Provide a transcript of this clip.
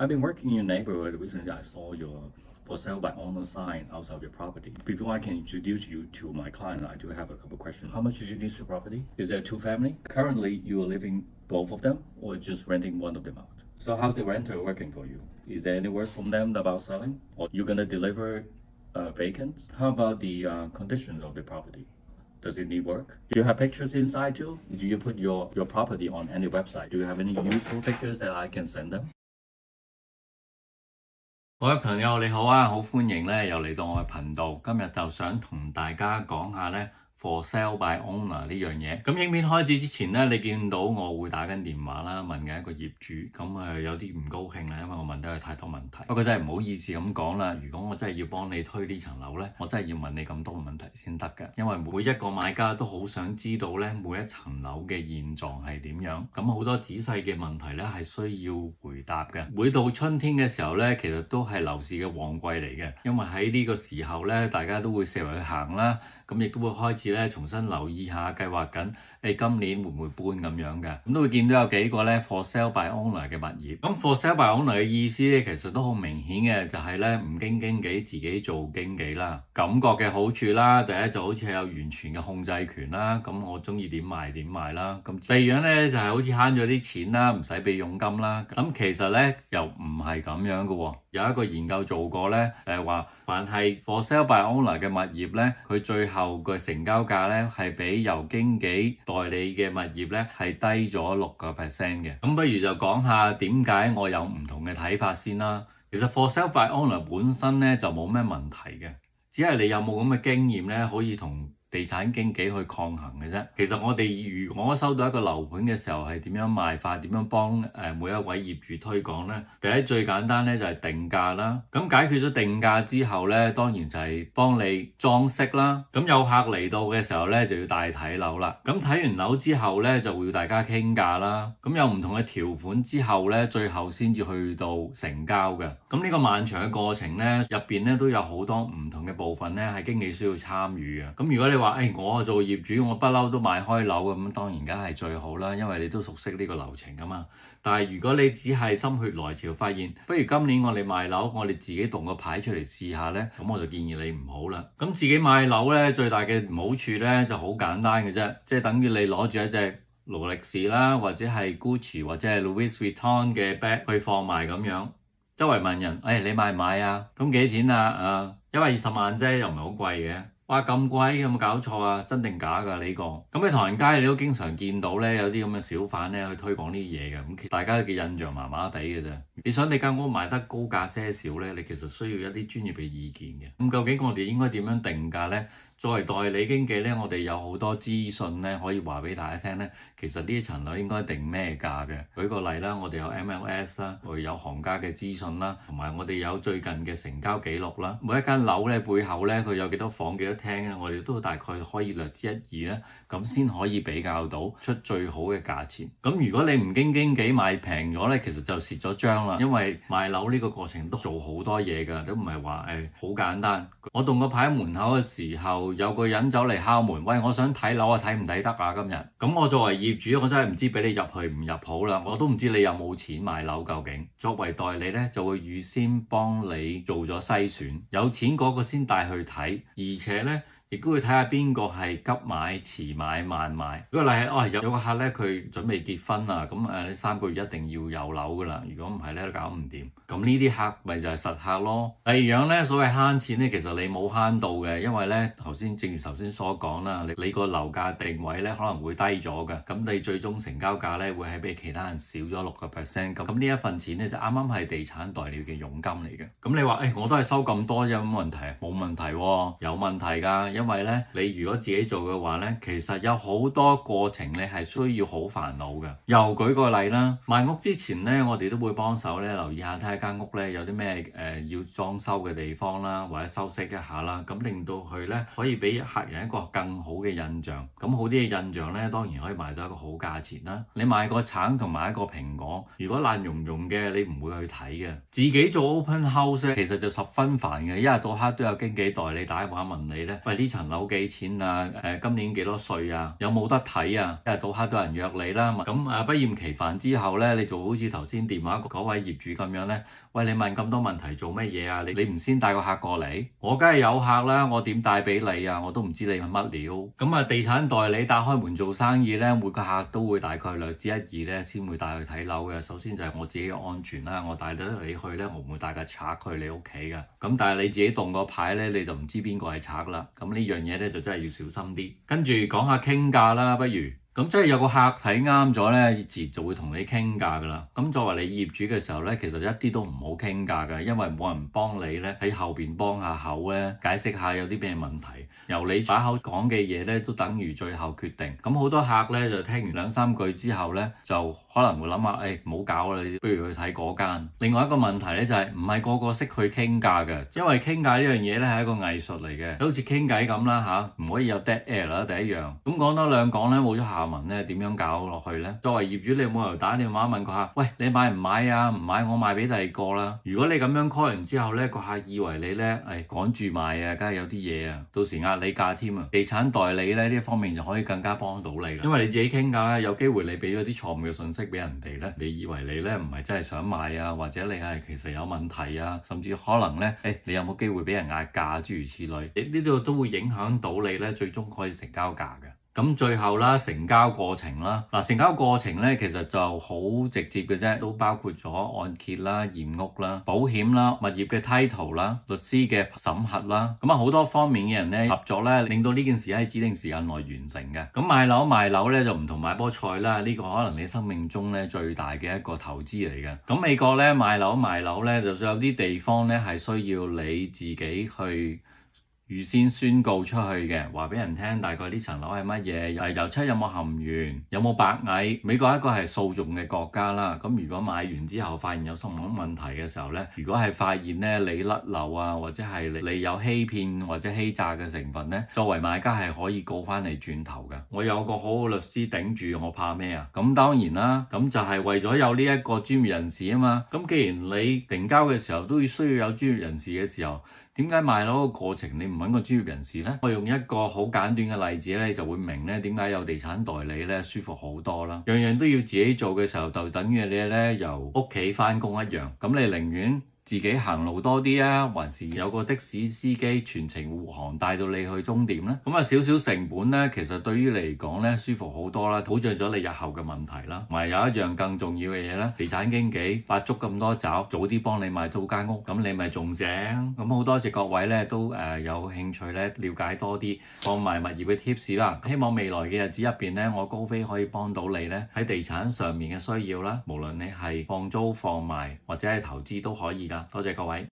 I've been working in your neighborhood. Recently, I saw your for sale by owner sign outside your property. Before I can introduce you to my client, I do have a couple questions. How much do you need your property? Is there two family? Currently, you are living both of them or just renting one of them out? So how's the renter working for you? Is there any word from them about selling? Or you're gonna deliver vacant? How about the conditions of the property? Does it need work? Do you have pictures inside too? Do you put your property on any website? Do you have any useful pictures that I can send them? 各位朋友你好啊，好歡迎咧又嚟到我嘅頻道。今日就想同大家講下咧 for sale by owner 呢樣嘢。咁影片開始之前咧，你見到我會打緊電話啦，問緊一個業主，咁有啲唔高興啦，因為我問得佢太多問題。不過真係唔好意思咁講啦，如果我真係要幫你推呢層樓咧，我真係要問你咁多問題先得嘅，因為每一個買家都好想知道咧每一層樓嘅現狀係點樣。咁好多仔細嘅問題咧係需要回答嘅。每到春天嘅時候咧，其實都係樓市嘅旺季嚟嘅，因為喺呢個時候咧，大家都會四圍去行啦。咁亦都會開始咧重新留意下，計劃緊今年會唔會搬咁樣嘅。咁都會見到有幾個咧 for sale by owner 嘅物業。咁 for sale by owner 嘅意思咧，其實都好明顯嘅，就係咧唔經經紀自己做經紀啦。感覺嘅好處啦，第一就好似係有完全嘅控制權啦。咁我中意點賣點賣啦。咁第二樣咧就係好似慳咗啲錢啦，唔使俾佣金啦。咁其實咧又唔係咁樣嘅喎。有一個研究做過咧，就係話凡係 for sale by owner 嘅物業咧，佢最後個成交價咧係比由經紀代理嘅物業咧係低咗6%嘅。咁不如就講下點解我有唔同嘅睇法先啦。其實 for sale by owner 本身咧就冇咩問題嘅，只係你有冇咁嘅經驗咧可以同地產經紀去抗衡嘅啫。其實我哋如果收到一個樓盤嘅時候係點樣賣法，點樣幫每一位業主推廣呢？第一最簡單咧就係定價啦。咁解決咗定價之後咧，當然就係幫你裝飾啦。咁有客嚟到嘅時候咧就要帶睇樓啦。咁睇完樓之後咧就會要大家傾價啦。咁有唔同嘅條款之後咧，最後先至去到成交嘅。咁呢個漫長嘅過程咧，入邊咧都有好多唔同嘅部分咧係經紀需要參與嘅。咁如果你話我做業主，我不嬲都買開樓咁，當然梗係最好啦，因為你都熟悉呢個流程噶嘛。但係如果你只係心血來潮發現，不如今年我哋賣樓，我哋自己動個牌出嚟試下呢，咁我就建議你唔好啦。咁自己買樓呢，最大嘅唔好處呢就好簡單嘅啫，即係等於你攞住一隻勞力士啦，或者係 Gucci 或者係 Louis Vuitton 嘅 bag 去放賣咁樣，周圍問人，你買唔買啊？咁幾錢啊？120萬啫，又唔係好貴嘅。哇咁貴，有冇搞錯啊？真定假㗎呢個？咁喺唐人街你都經常見到咧，有啲咁嘅小販咧去推廣呢啲嘢嘅，咁大家嘅印象麻麻地嘅啫。你想你間屋賣得高價些少咧，你其實需要一啲專業嘅意見嘅。咁究竟我哋應該點樣定價咧？作為代理經紀咧，我哋有好多資訊咧可以話俾大家聽咧。其實呢層樓應該定咩價嘅？舉個例啦，我哋有 MLS 啦，我哋有行家嘅資訊啦，同埋我哋有最近嘅成交記錄啦。每一間樓咧背後咧佢有幾多房幾多廳咧，我哋都大概可以略知一二咧，咁先可以比較到出最好嘅價錢。咁如果你唔經經紀賣平咗咧，其實就蝕咗張啦，因為賣樓呢個過程都做好多嘢㗎，都唔係話好簡單。我動個牌喺門口嘅時候，有個人走嚟敲門，喂，我想睇樓啊，睇唔睇得啊？今日咁我作為業主，我真係唔知俾你入去唔入好啦，我都唔知你有冇錢買樓究竟。作為代理咧，就會預先幫你做咗篩選，有錢嗰個先帶去睇，而且咧亦都會睇下邊個係急買、遲買、慢買。舉個例係，有個客咧，佢準備結婚啊，咁你3個月一定要有樓噶啦，如果唔係咧都搞唔掂。咁呢啲客咪就係實客咯。第二樣咧，所謂慳錢咧，其實你冇慳到嘅，因為咧正如頭先所講啦，你個樓價定位咧可能會低咗嘅，咁你最終成交價咧會係比其他人少咗6%。咁呢一份錢咧就啱啱係地產代理嘅佣金嚟嘅。咁你話我都係收咁多，有冇問題？冇問題喎，有問題㗎。因為咧，你如果自己做嘅話咧，其實有好多過程你係需要好煩惱嘅。又舉個例啦，賣屋之前咧，我哋都會幫手咧留意下，睇下間屋咧有啲咩要裝修嘅地方啦，或者修飾一下啦，咁令到佢咧可以俾客人一個更好嘅印象。咁好啲嘅印象咧，當然可以賣到一個好價錢啦。你買個橙同埋一個蘋果，如果爛溶溶嘅，你唔會去睇嘅。自己做 open house 其實就十分煩嘅，一日到黑都有經紀代理打電話問你咧，喂，呢層樓幾錢啊？今年幾多歲啊？有冇得睇啊？一日到黑都有人約你啦。咁不厭其煩之後咧，你就好似頭先電話嗰位業主咁樣咧，喂，你問咁多問題做乜嘢啊？你唔先帶個客過嚟？我梗係有客啦，我點帶俾你啊？我都唔知你係乜料。咁地產代理打開門做生意咧，每個客都會大概略知一二咧，先會帶去睇樓嘅。首先就係我自己嘅安全啦，我帶得你去咧，我唔會帶個賊去你屋企嘅。咁但係你自己動個牌咧，你就唔知邊個係賊啦。咁呢樣嘢咧就真係要小心啲。跟住講下傾價啦，不如。咁即係有個客睇啱咗咧，自然就會同你傾價噶啦。咁作為你業主嘅時候咧，其實一啲都唔好傾價嘅，因為冇人幫你咧喺後邊幫下口咧，解釋下有啲咩問題。由你把口講嘅嘢咧，都等於最後決定。咁好多客咧就聽完兩三句之後咧，就可能會諗下，唔好搞啦，你不如去睇嗰間。另外一個問題咧就係唔係個個識去傾價嘅，因為傾價呢樣嘢咧係一個藝術嚟嘅，好似傾偈咁啦嚇，唔可以有 dead air 啦，第一樣。咁講多兩講咧，冇咗下文咧，點樣搞落去咧？作為業主，你冇理由打電話問個客，喂，你買唔買啊？唔買我賣俾第二個啦。如果你咁樣 call 完之後咧，個客以為你咧趕住買啊，梗係有啲嘢啊，到時壓你價添啊。地產代理咧呢一方面就可以更加幫到你啦，因為你自己傾價咧，有機會你俾咗啲錯誤嘅信息俾人哋咧，你以為你咧唔係真係想買啊，或者你係其實有問題啊，甚至可能咧你有冇機會俾人壓價諸如此類，呢度都會影響到你咧，最終可以成交價嘅。咁最後啦，成交過程啦，成交過程咧其實就好直接嘅啫，都包括咗按揭啦、驗屋啦、保險啦、物業嘅 title 啦、律師嘅審核啦，咁好多方面嘅人咧合作咧，令到呢件事喺指定時間內完成嘅。咁買樓賣樓咧就唔同買菠菜啦，呢個可能你生命中咧最大嘅一個投資嚟嘅。咁美國咧買樓賣樓咧，就算有啲地方咧係需要你自己去預先宣告出去嘅，話俾人聽大概呢層樓係乜嘢，油漆有冇含鉛，有冇白蟻。美國一個係訴訟嘅國家啦，咁如果買完之後發現有什麼問題嘅時候咧，如果係發現咧你甩漏啊，或者係你有欺騙或者欺詐嘅成分咧，作為買家係可以告翻你轉頭嘅。我有個好好律師頂住，我怕咩啊？咁當然啦，咁就係為咗有呢一個專業人士啊嘛。咁既然你成交嘅時候都需要有專業人士嘅時候，點解賣樓個過程你唔揾個專業人士呢？我用一個好簡短嘅例子咧，就會明咧點解有地產代理咧舒服好多啦。樣樣都要自己做嘅時候，就等於你咧由屋企返工一樣。咁你寧願自己行路多啲啊，還是有個的士司機全程護航帶到你去終點呢？咁少少成本咧，其實對於你嚟講咧舒服好多啦，保障咗你日後嘅問題啦。同埋有一樣更重要嘅嘢咧，地產經紀八足咁多爪，早啲幫你買到間屋，咁你咪仲正。咁好多謝各位咧都有興趣咧了解多啲放賣物業嘅 tips 啦。希望未來嘅日子入邊咧，我高飛可以幫到你咧喺地產上面嘅需要啦，無論你係放租放賣或者係投資都可以㗎。多謝各位。